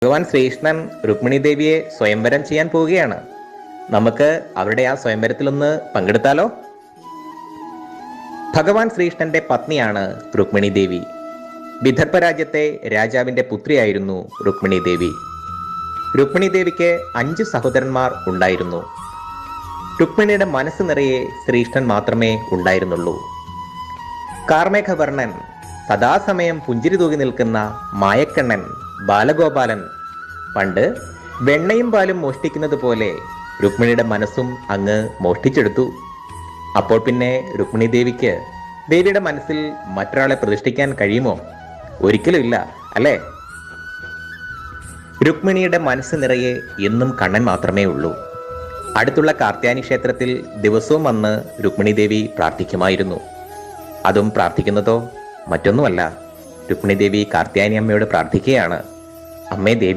ഭഗവാൻ ശ്രീകൃഷ്ണൻ രുക്മിണി ദേവിയെ സ്വയംവരം ചെയ്യാൻ പോവുകയാണ്. നമുക്ക് അവരുടെ ആ സ്വയംവരത്തിലൊന്ന് പങ്കെടുത്താലോ? ഭഗവാൻ ശ്രീകൃഷ്ണന്റെ പത്നിയാണ് രുക്മിണി ദേവി. വിദർഭ രാജ്യത്തെ രാജാവിന്റെ പുത്രിയായിരുന്നു രുക്മിണി ദേവി. രുക്മിണി ദേവിക്ക് 5 സഹോദരന്മാർ ഉണ്ടായിരുന്നു. രുക്മിണിയുടെ മനസ്സ് നിറയെ ശ്രീകൃഷ്ണൻ മാത്രമേ ഉണ്ടായിരുന്നുള്ളൂ. കാർമേഘവർണ്ണൻ, സദാസമയം പുഞ്ചിരി തൂകി നിൽക്കുന്ന മായക്കണ്ണൻ, ബാലഗോപാലൻ പണ്ട് വെണ്ണയും പാലും മോഷ്ടിക്കുന്നത് പോലെ രുക്മിണിയുടെ മനസ്സും അങ്ങ് മോഷ്ടിച്ചെടുത്തു. അപ്പോൾ പിന്നെ രുക്മിണി ദേവിക്ക് ദേവിയുടെ മനസ്സിൽ മറ്റൊരാളെ പ്രതിഷ്ഠിക്കാൻ കഴിയുമോ? ഒരിക്കലും ഇല്ല, അല്ലേ? രുക്മിണിയുടെ മനസ്സ് നിറയെ എന്നും കണ്ണൻ മാത്രമേ ഉള്ളൂ. അടുത്തുള്ള കാർത്യായനി ക്ഷേത്രത്തിൽ ദിവസവും വന്ന് രുക്മിണി ദേവി പ്രാർത്ഥിക്കുമായിരുന്നു. അതും പ്രാർത്ഥിക്കുന്നതോ മറ്റൊന്നുമല്ല, രുക്മിണി ദേവി കാർത്യായനി അമ്മയോട് പ്രാർത്ഥിക്കുകയാണ്, അമ്മേ ദേവി,